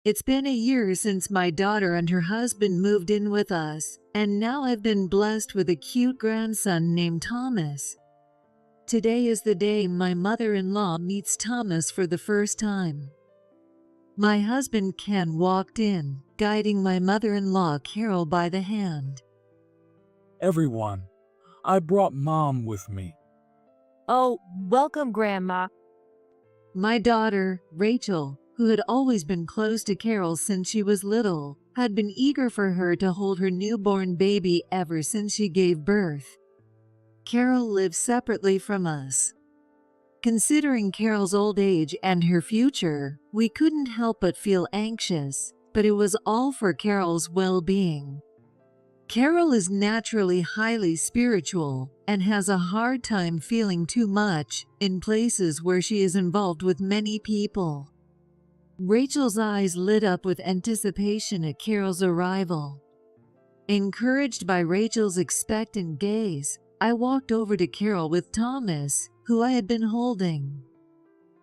It's been a year since my daughter and her husband moved in with us, and now I've been blessed with a cute grandson named Thomas. Today is the day my mother-in-law meets Thomas for the first time. My husband Ken walked in, guiding my mother-in-law Carol by the hand. Everyone, I brought Mom with me. Oh, welcome, Grandma. My daughter, Rachel, who had always been close to Carol since she was little, had been eager for her to hold her newborn baby ever since she gave birth. Carol lives separately from us. Considering Carol's old age and her future, we couldn't help but feel anxious, but it was all for Carol's well-being. Carol is naturally highly spiritual and has a hard time feeling too much in places where she is involved with many people. Rachel's eyes lit up with anticipation at Carol's arrival. Encouraged by Rachel's expectant gaze, I walked over to Carol with Thomas, who I had been holding.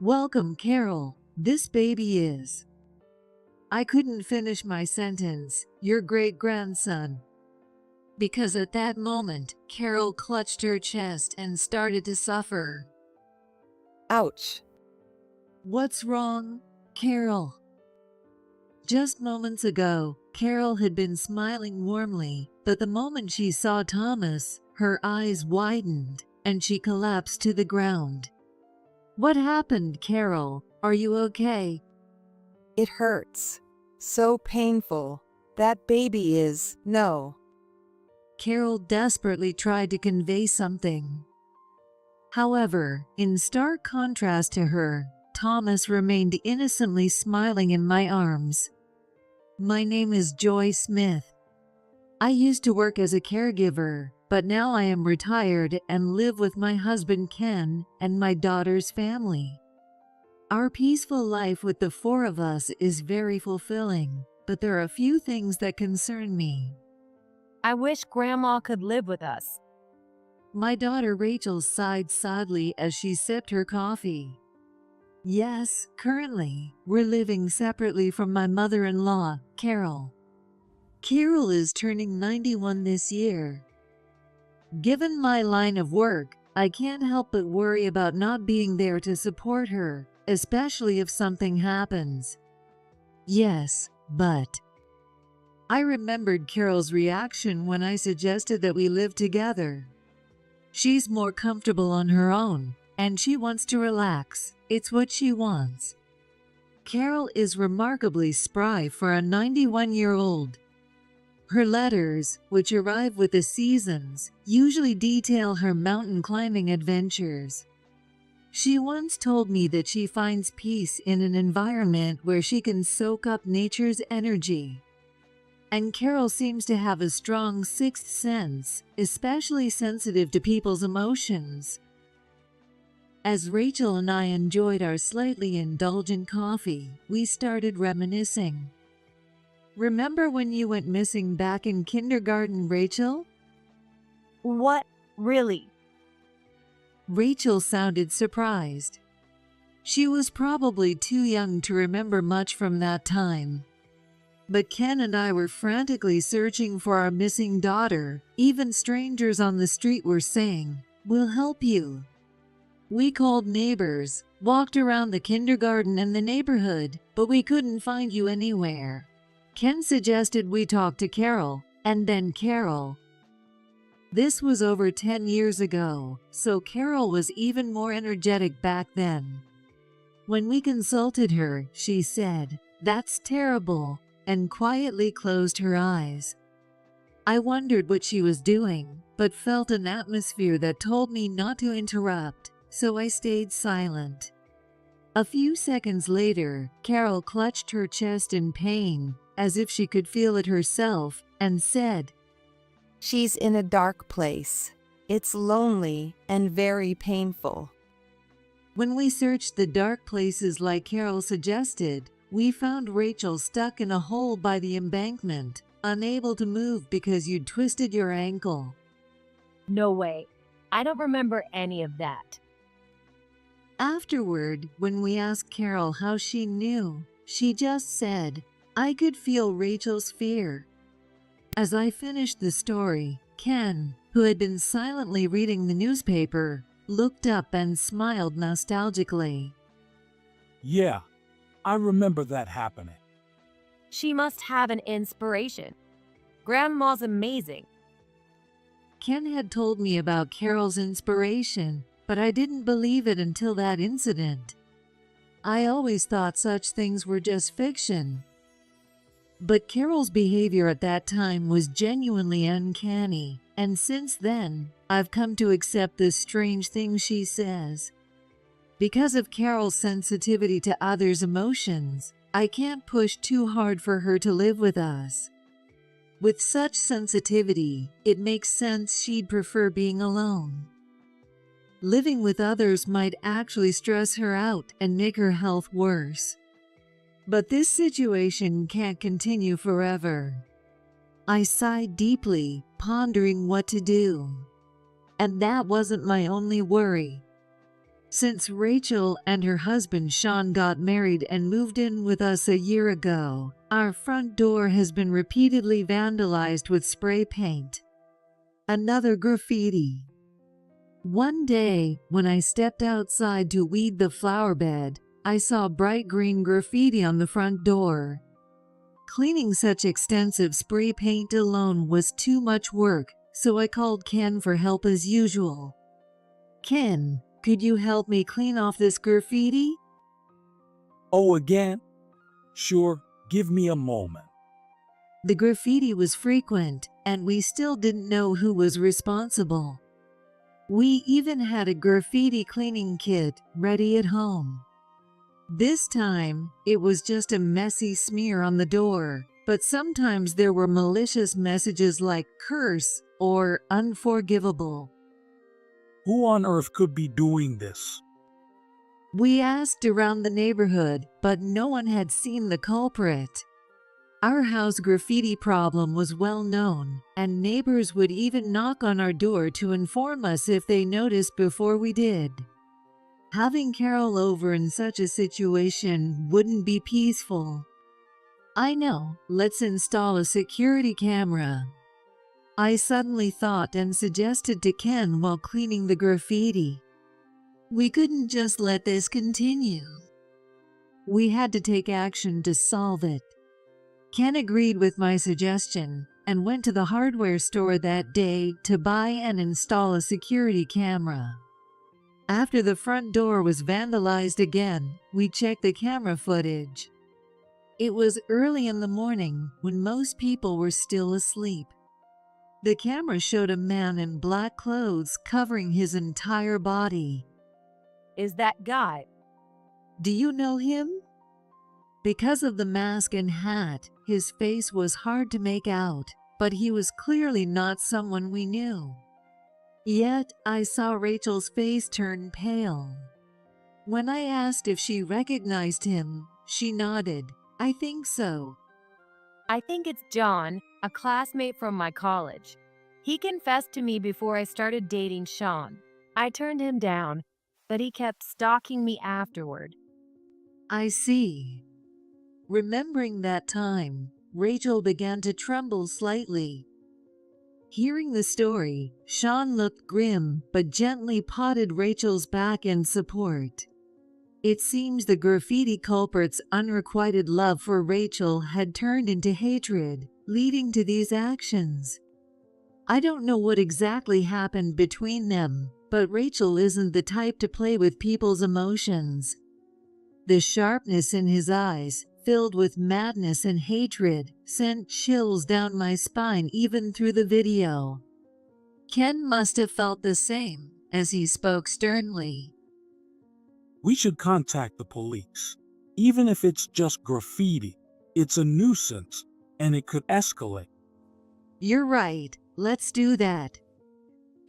"Welcome, Carol. This baby is..." I couldn't finish my sentence, "your great-grandson." Because at that moment, Carol clutched her chest and started to suffer. Ouch. "What's wrong, Carol?" Just moments ago, Carol had been smiling warmly, but the moment she saw Thomas, her eyes widened, and she collapsed to the ground. "What happened, Carol? Are you okay?" It hurts. So painful. That baby is, no. Carol desperately tried to convey something. However, in stark contrast to her, Thomas remained innocently smiling in my arms. "My name is Joy Smith. I used to work as a caregiver, but now I am retired and live with my husband Ken and my daughter's family. Our peaceful life with the four of us is very fulfilling, but there are a few things that concern me." I wish Grandma could live with us. My daughter Rachel sighed sadly as she sipped her coffee. "Yes, currently, we're living separately from my mother-in-law, Carol. Carol is turning 91 this year. Given my line of work, I can't help but worry about not being there to support her, especially if something happens." "Yes, but..." I remembered Carol's reaction when I suggested that we live together. "She's more comfortable on her own, and she wants to relax. It's what she wants." Carol is remarkably spry for a 91-year-old. Her letters, which arrive with the seasons, usually detail her mountain climbing adventures. She once told me that she finds peace in an environment where she can soak up nature's energy. And Carol seems to have a strong sixth sense, especially sensitive to people's emotions. As Rachel and I enjoyed our slightly indulgent coffee, we started reminiscing. "Remember when you went missing back in kindergarten, Rachel?" What? Really? Rachel sounded surprised. She was probably too young to remember much from that time. But Ken and I were frantically searching for our missing daughter. Even strangers on the street were saying, "We'll help you." We called neighbors, walked around the kindergarten and the neighborhood, but we couldn't find you anywhere. Ken suggested we talk to Carol, and then Carol. This was over 10 years ago, so Carol was even more energetic back then. When we consulted her, she said, "That's terrible," and quietly closed her eyes. I wondered what she was doing, but felt an atmosphere that told me not to interrupt, so I stayed silent. A few seconds later, Carol clutched her chest in pain, as if she could feel it herself, and said, She's in a dark place. It's lonely and very painful. When we searched the dark places like Carol suggested, we found Rachel stuck in a hole by the embankment, unable to move because you'd twisted your ankle. No way. I don't remember any of that. Afterward, when we asked Carol how she knew, She just said, I could feel Rachel's fear. As I finished the story, Ken, who had been silently reading the newspaper, looked up and smiled nostalgically. Yeah, I remember that happening. She must have an inspiration. Grandma's amazing. Ken had told me about Carol's inspiration, but I didn't believe it until that incident. I always thought such things were just fiction. But Carol's behavior at that time was genuinely uncanny, and since then, I've come to accept the strange things she says. Because of Carol's sensitivity to others' emotions, I can't push too hard for her to live with us. With such sensitivity, it makes sense she'd prefer being alone. Living with others might actually stress her out and make her health worse. But this situation can't continue forever. I sighed deeply, pondering what to do. And that wasn't my only worry. Since Rachel and her husband Sean got married and moved in with us a year ago, our front door has been repeatedly vandalized with spray paint. Another graffiti. One day, when I stepped outside to weed the flower bed, I saw bright green graffiti on the front door. Cleaning such extensive spray paint alone was too much work, so I called Ken for help as usual. Ken, could you help me clean off this graffiti? Oh, again? Sure, give me a moment. The graffiti was frequent, and we still didn't know who was responsible. We even had a graffiti cleaning kit ready at home. This time, it was just a messy smear on the door, but sometimes there were malicious messages like curse or unforgivable. Who on earth could be doing this? We asked around the neighborhood, but no one had seen the culprit. Our house graffiti problem was well known, and neighbors would even knock on our door to inform us if they noticed before we did. Having Carol over in such a situation wouldn't be peaceful. I know, let's install a security camera. I suddenly thought and suggested to Ken while cleaning the graffiti. We couldn't just let this continue. We had to take action to solve it. Ken agreed with my suggestion and went to the hardware store that day to buy and install a security camera. After the front door was vandalized again, we checked the camera footage. It was early in the morning when most people were still asleep. The camera showed a man in black clothes covering his entire body. Is that guy? Do you know him? Because of the mask and hat, his face was hard to make out, but he was clearly not someone we knew. Yet, I saw Rachel's face turn pale. When I asked if she recognized him, she nodded. I think so. I think it's John, a classmate from my college. He confessed to me before I started dating Sean. I turned him down, but he kept stalking me afterward. I see. Remembering that time, Rachel began to tremble slightly. Hearing the story, Sean looked grim but gently patted Rachel's back in support. It seems the graffiti culprit's unrequited love for Rachel had turned into hatred, leading to these actions. I don't know what exactly happened between them, but Rachel isn't the type to play with people's emotions. The sharpness in his eyes, filled with madness and hatred, sent chills down my spine even through the video. Ken must have felt the same, as he spoke sternly. We should contact the police. Even if it's just graffiti, it's a nuisance, and it could escalate. You're right, let's do that.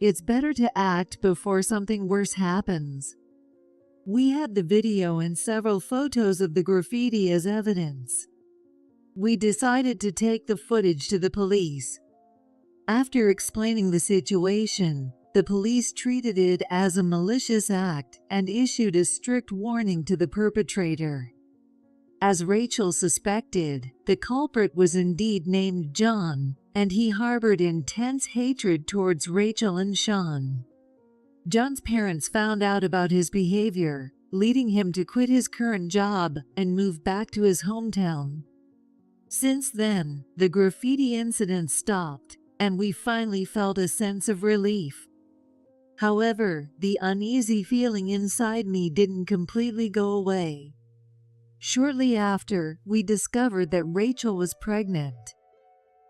It's better to act before something worse happens. We had the video and several photos of the graffiti as evidence. We decided to take the footage to the police. After explaining the situation, the police treated it as a malicious act and issued a strict warning to the perpetrator. As Rachel suspected, the culprit was indeed named John, and he harbored intense hatred towards Rachel and Sean. John's parents found out about his behavior, leading him to quit his current job and move back to his hometown. Since then, the graffiti incident stopped, and we finally felt a sense of relief. However, the uneasy feeling inside me didn't completely go away. Shortly after, we discovered that Rachel was pregnant.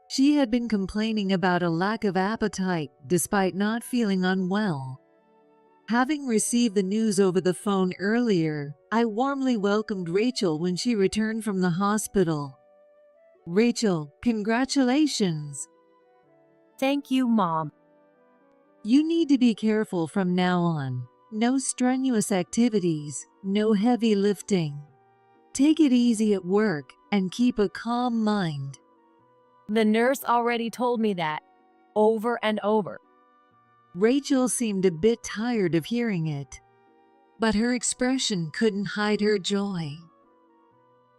She had been complaining about a lack of appetite despite not feeling unwell. Having received the news over the phone earlier, I warmly welcomed Rachel when she returned from the hospital. Rachel, congratulations! Thank you, Mom. You need to be careful from now on. No strenuous activities, no heavy lifting. Take it easy at work and keep a calm mind. The nurse already told me that, over and over. Rachel seemed a bit tired of hearing it, but her expression couldn't hide her joy.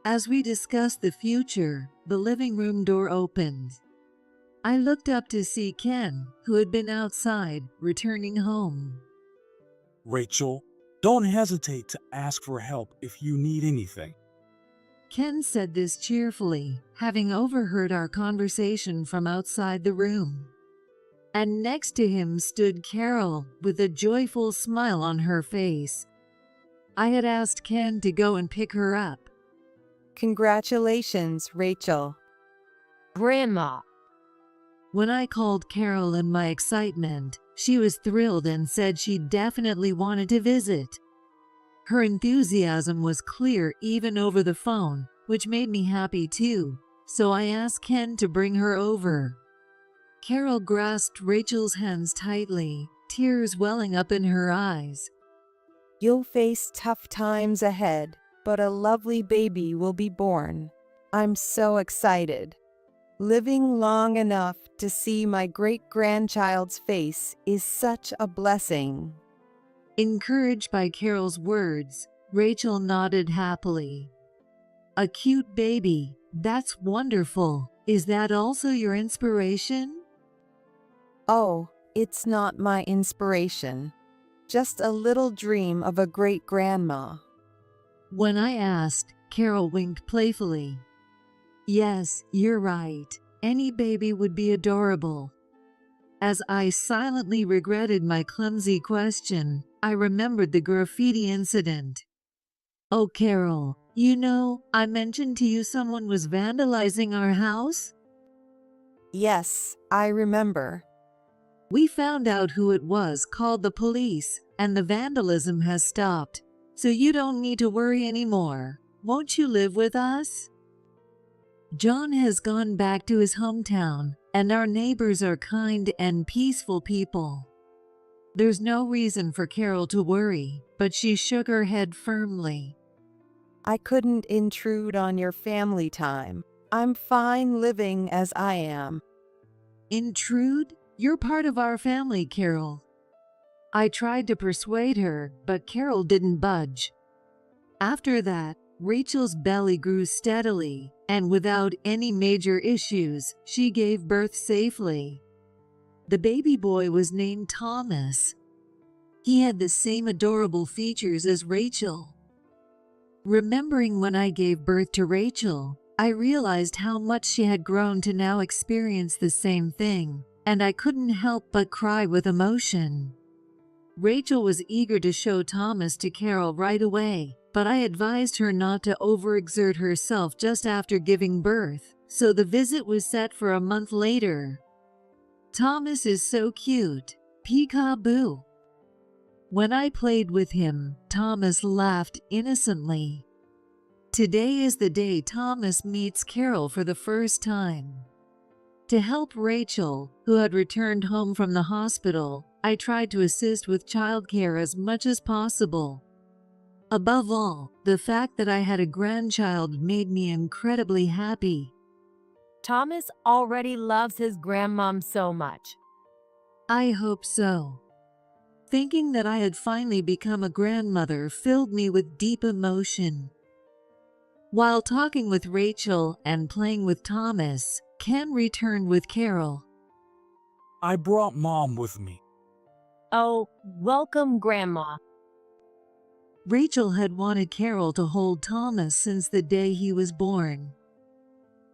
As we discussed the future, the living room door opened. I looked up to see Ken, who had been outside, returning home. Rachel, don't hesitate to ask for help if you need anything. Ken said this cheerfully, having overheard our conversation from outside the room. And next to him stood Carol, with a joyful smile on her face. I had asked Ken to go and pick her up. Congratulations, Rachel. Grandma. When I called Carol in my excitement, she was thrilled and said she definitely wanted to visit. Her enthusiasm was clear even over the phone, which made me happy too, so I asked Ken to bring her over. Carol grasped Rachel's hands tightly, tears welling up in her eyes. You'll face tough times ahead, but a lovely baby will be born. I'm so excited. Living long enough to see my great-grandchild's face is such a blessing. Encouraged by Carol's words, Rachel nodded happily. A cute baby, that's wonderful. Is that also your inspiration? Oh, it's not my inspiration. Just a little dream of a great-grandma. When I asked, Carol winked playfully. Yes, you're right. Any baby would be adorable. As I silently regretted my clumsy question, I remembered the graffiti incident. Oh, Carol, you know, I mentioned to you someone was vandalizing our house? Yes, I remember. We found out who it was, called the police, and the vandalism has stopped. So you don't need to worry anymore. Won't you live with us? John has gone back to his hometown, and our neighbors are kind and peaceful people. There's no reason for Carol to worry, but she shook her head firmly. I couldn't intrude on your family time. I'm fine living as I am. Intrude? You're part of our family, Carol. I tried to persuade her, but Carol didn't budge. After that, Rachel's belly grew steadily, and without any major issues, she gave birth safely. The baby boy was named Thomas. He had the same adorable features as Rachel. Remembering when I gave birth to Rachel, I realized how much she had grown to now experience the same thing, and I couldn't help but cry with emotion. Rachel was eager to show Thomas to Carol right away, but I advised her not to overexert herself just after giving birth, so the visit was set for a month later. Thomas is so cute. Peekaboo. When I played with him, Thomas laughed innocently. Today is the day Thomas meets Carol for the first time. To help Rachel, who had returned home from the hospital, I tried to assist with childcare as much as possible. Above all, the fact that I had a grandchild made me incredibly happy. Thomas already loves his grandmom so much. I hope so. Thinking that I had finally become a grandmother filled me with deep emotion. While talking with Rachel and playing with Thomas, Ken returned with Carol. I brought Mom with me. Oh, welcome, Grandma. Rachel had wanted Carol to hold Thomas since the day he was born.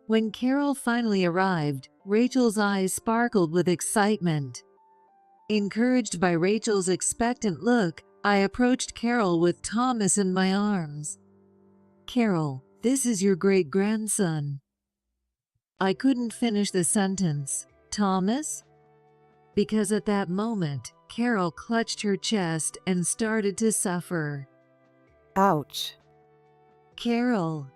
When Carol finally arrived, Rachel's eyes sparkled with excitement. Encouraged by Rachel's expectant look, I approached Carol with Thomas in my arms. "Carol, this is your great-grandson." I couldn't finish the sentence. "Thomas?" Because at that moment, Carol clutched her chest and started to suffer. Ouch. "Carol."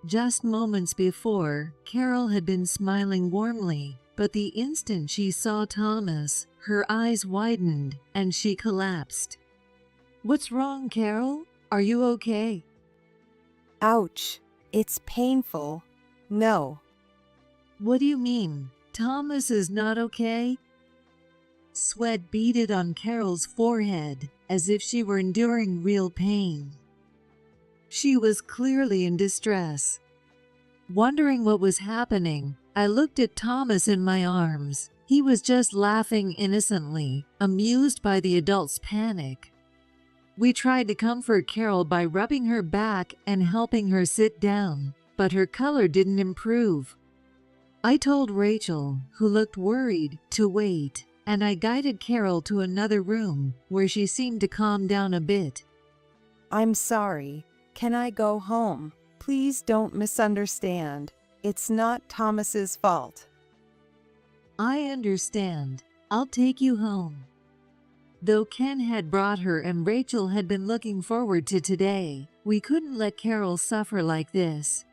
Just moments before, Carol had been smiling warmly, but the instant she saw Thomas, her eyes widened and she collapsed. "What's wrong, Carol? Are you okay?" Ouch. It's painful. No. "What do you mean? Thomas is not okay?" Sweat beaded on Carol's forehead, as if she were enduring real pain. She was clearly in distress. Wondering what was happening, I looked at Thomas in my arms. He was just laughing innocently, amused by the adult's panic. We tried to comfort Carol by rubbing her back and helping her sit down, but her color didn't improve. I told Rachel, who looked worried, to wait, and I guided Carol to another room where she seemed to calm down a bit. I'm sorry. Can I go home? Please don't misunderstand. It's not Thomas's fault. "I understand. I'll take you home." Though Ken had brought her and Rachel had been looking forward to today, we couldn't let Carol suffer like this.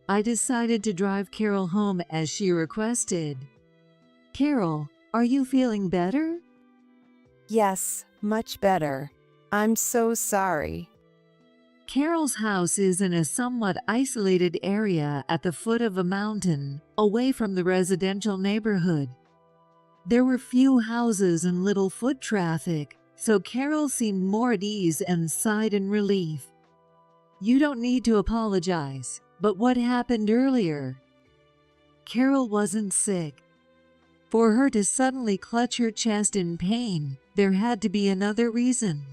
I decided to drive Carol home as she requested. "Carol, are you feeling better?" Yes, much better. I'm so sorry. Carol's house is in a somewhat isolated area at the foot of a mountain, away from the residential neighborhood. There were few houses and little foot traffic, so Carol seemed more at ease and sighed in relief. "You don't need to apologize, but what happened earlier?" Carol wasn't sick. For her to suddenly clutch her chest in pain, there had to be another reason.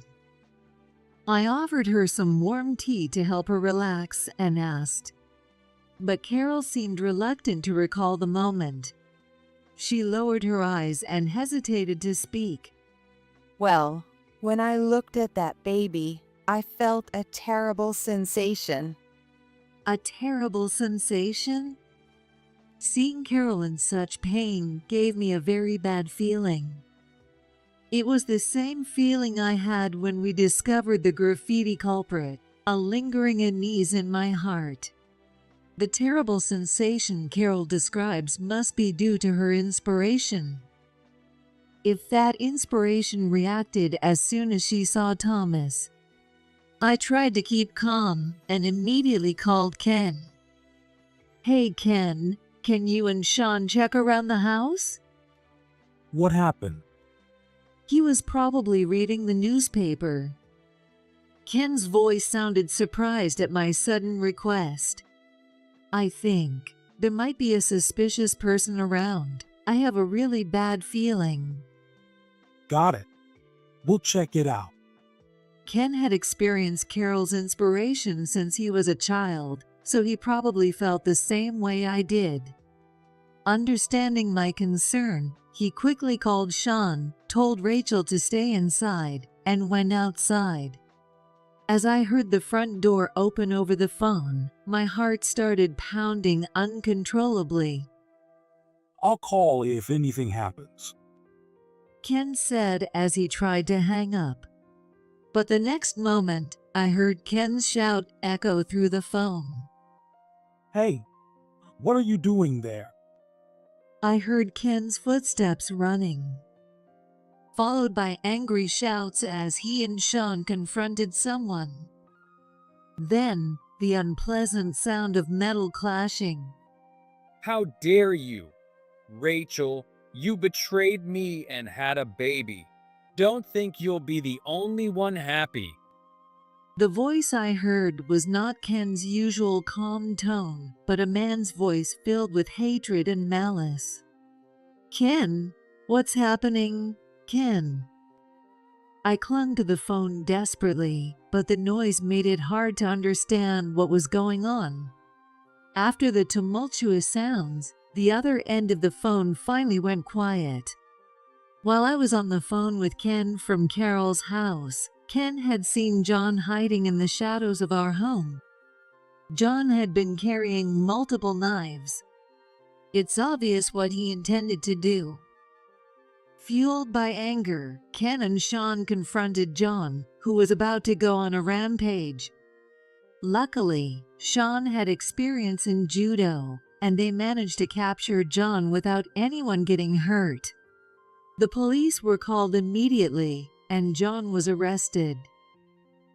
I offered her some warm tea to help her relax and asked. But Carol seemed reluctant to recall the moment. She lowered her eyes and hesitated to speak. Well, when I looked at that baby, I felt a terrible sensation. A terrible sensation? Seeing Carol in such pain gave me a very bad feeling. It was the same feeling I had when we discovered the graffiti culprit, a lingering unease in my heart. The terrible sensation Carol describes must be due to her inspiration. If that inspiration reacted as soon as she saw Thomas. I tried to keep calm and immediately called Ken. "Hey Ken, can you and Sean check around the house?" What happened? He was probably reading the newspaper. Ken's voice sounded surprised at my sudden request. "I think there might be a suspicious person around. I have a really bad feeling." Got it. We'll check it out. Ken had experienced Carol's inspiration since he was a child, so he probably felt the same way I did. Understanding my concern, he quickly called Sean, told Rachel to stay inside, and went outside. As I heard the front door open over the phone, my heart started pounding uncontrollably. I'll call if anything happens. Ken said as he tried to hang up. But the next moment, I heard Ken's shout echo through the phone. Hey, what are you doing there? I heard Ken's footsteps running, followed by angry shouts as he and Sean confronted someone. Then, the unpleasant sound of metal clashing. How dare you? Rachel, you betrayed me and had a baby. Don't think you'll be the only one happy. The voice I heard was not Ken's usual calm tone, but a man's voice filled with hatred and malice. "Ken, what's happening? Ken?" I clung to the phone desperately, but the noise made it hard to understand what was going on. After the tumultuous sounds, the other end of the phone finally went quiet. While I was on the phone with Ken from Carol's house, Ken had seen John hiding in the shadows of our home. John had been carrying multiple knives. It's obvious what he intended to do. Fueled by anger, Ken and Sean confronted John, who was about to go on a rampage. Luckily, Sean had experience in judo, and they managed to capture John without anyone getting hurt. The police were called immediately, and John was arrested.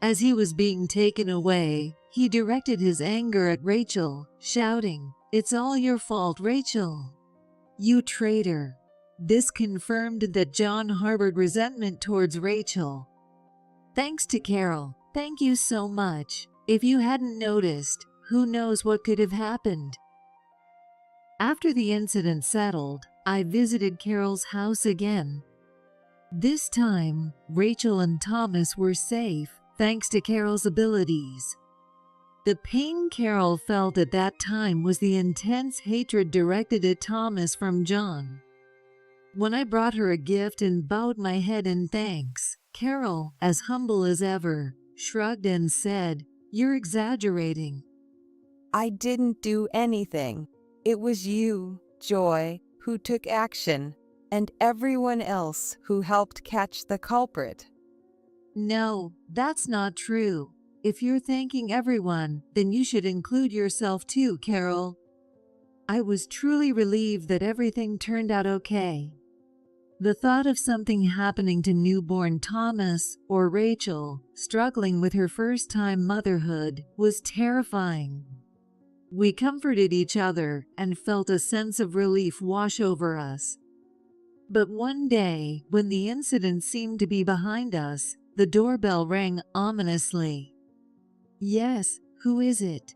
As he was being taken away, he directed his anger at Rachel, shouting, "It's all your fault, Rachel. You traitor." This confirmed that John harbored resentment towards Rachel. Thanks to Carol, thank you so much. If you hadn't noticed, who knows what could have happened. After the incident settled, I visited Carol's house again. This time, Rachel and Thomas were safe, thanks to Carol's abilities. The pain Carol felt at that time was the intense hatred directed at Thomas from John. When I brought her a gift and bowed my head in thanks, Carol, as humble as ever, shrugged and said, "You're exaggerating." I didn't do anything. It was you, Joy, who took action, and everyone else who helped catch the culprit. No, that's not true. If you're thanking everyone, then you should include yourself too, Carol. I was truly relieved that everything turned out okay. The thought of something happening to newborn Thomas or Rachel, struggling with her first-time motherhood, was terrifying. We comforted each other and felt a sense of relief wash over us. But one day, when the incident seemed to be behind us, the doorbell rang ominously. "Yes, who is it?"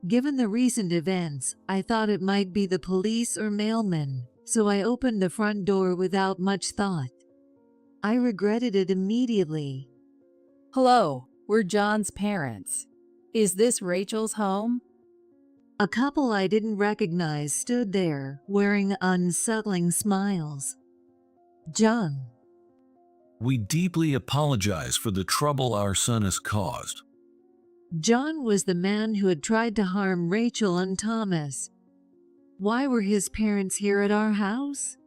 Given the recent events, I thought it might be the police or mailman, so I opened the front door without much thought. I regretted it immediately. Hello, we're John's parents. Is this Rachel's home? A couple I didn't recognize stood there, wearing unsettling smiles. "John." We deeply apologize for the trouble our son has caused. John was the man who had tried to harm Rachel and Thomas. Why were his parents here at our house?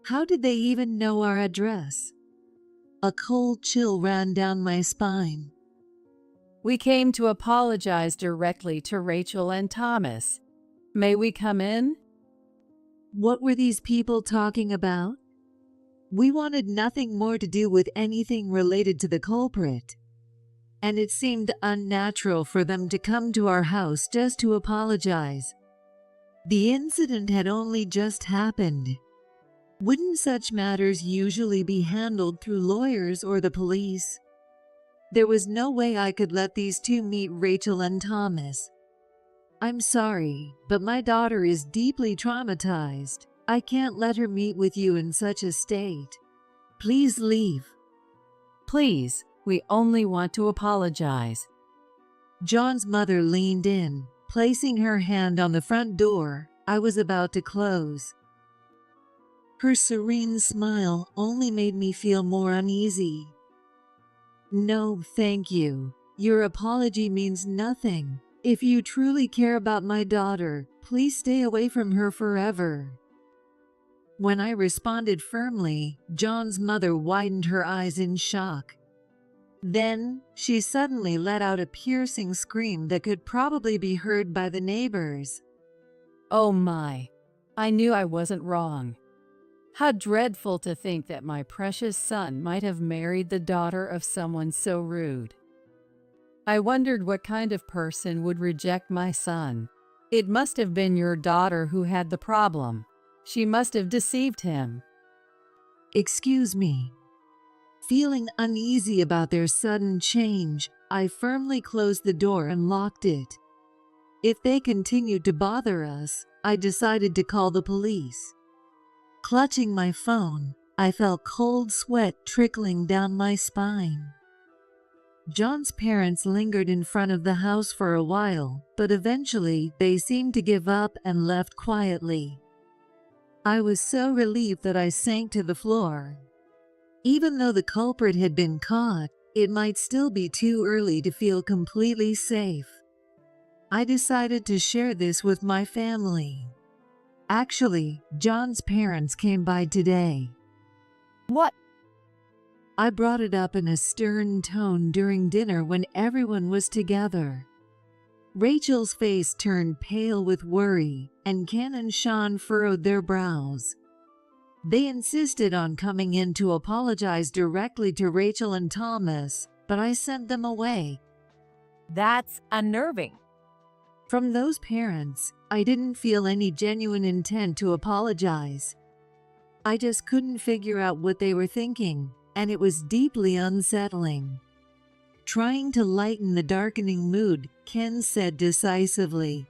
How did they even know our address? A cold chill ran down my spine. We came to apologize directly to Rachel and Thomas. May we come in? What were these people talking about? We wanted nothing more to do with anything related to the culprit, and it seemed unnatural for them to come to our house just to apologize. The incident had only just happened. Wouldn't such matters usually be handled through lawyers or the police? There was no way I could let these two meet Rachel and Thomas. "I'm sorry, but my daughter is deeply traumatized. I can't let her meet with you in such a state. Please leave." Please, we only want to apologize. John's mother leaned in, placing her hand on the front door I was about to close. Her serene smile only made me feel more uneasy. "No, thank you. Your apology means nothing. If you truly care about my daughter, please stay away from her forever." When I responded firmly, John's mother widened her eyes in shock. Then, she suddenly let out a piercing scream that could probably be heard by the neighbors. Oh my, I knew I wasn't wrong. How dreadful to think that my precious son might have married the daughter of someone so rude. I wondered what kind of person would reject my son. It must have been your daughter who had the problem. She must have deceived him. "Excuse me." Feeling uneasy about their sudden change, I firmly closed the door and locked it. If they continued to bother us, I decided to call the police. Clutching my phone, I felt cold sweat trickling down my spine. John's parents lingered in front of the house for a while, but eventually they seemed to give up and left quietly. I was so relieved that I sank to the floor. Even though the culprit had been caught, it might still be too early to feel completely safe. I decided to share this with my family. Actually, John's parents came by today. What? I brought it up in a stern tone during dinner when everyone was together. Rachel's face turned pale with worry, and Ken and Sean furrowed their brows. They insisted on coming in to apologize directly to Rachel and Thomas, but I sent them away. That's unnerving. From those parents, I didn't feel any genuine intent to apologize. I just couldn't figure out what they were thinking, and it was deeply unsettling. Trying to lighten the darkening mood, Ken said decisively,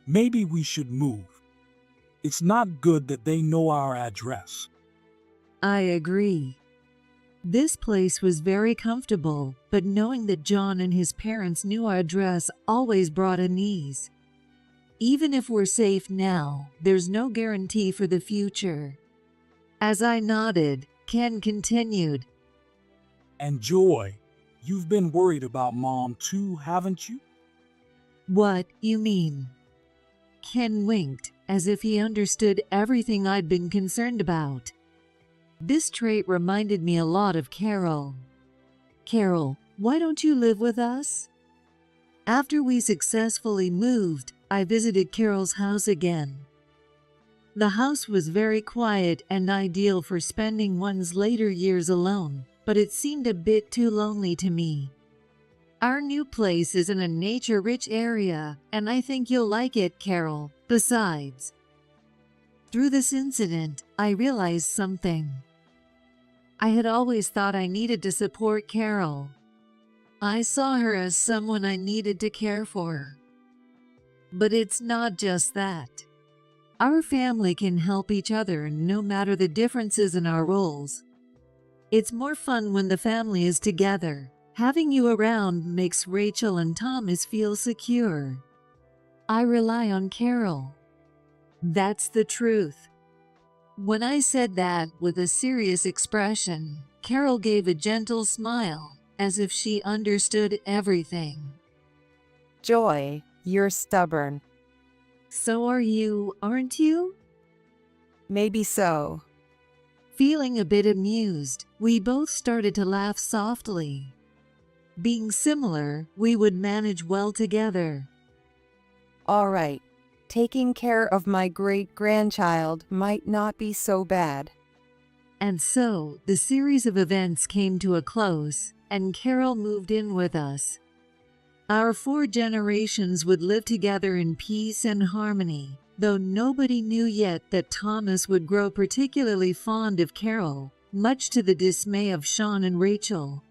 Maybe we should move. It's not good that they know our address. I agree. This place was very comfortable, but knowing that John and his parents knew our address always brought unease. Even if we're safe now, there's no guarantee for the future. As I nodded, Ken continued, And Joy, you've been worried about Mom too, haven't you? What you mean? Ken winked, as if he understood everything I'd been concerned about. This trait reminded me a lot of Carol. Carol, why don't you live with us? After we successfully moved, I visited Carol's house again. The house was very quiet and ideal for spending one's later years alone, but it seemed a bit too lonely to me. Our new place is in a nature-rich area, and I think you'll like it, Carol. Besides, through this incident, I realized something. I had always thought I needed to support Carol. I saw her as someone I needed to care for. But it's not just that. Our family can help each other no matter the differences in our roles. It's more fun when the family is together. Having you around makes Rachel and Thomas feel secure. I rely on Carol. That's the truth. When I said that with a serious expression, Carol gave a gentle smile, as if she understood everything. Joy, you're stubborn. So are you, aren't you? Maybe so. Feeling a bit amused, we both started to laugh softly. Being similar, we would manage well together. All right. Taking care of my great-grandchild might not be so bad. And so, the series of events came to a close, and Carol moved in with us. Our 4 generations would live together in peace and harmony, though nobody knew yet that Thomas would grow particularly fond of Carol, much to the dismay of Sean and Rachel.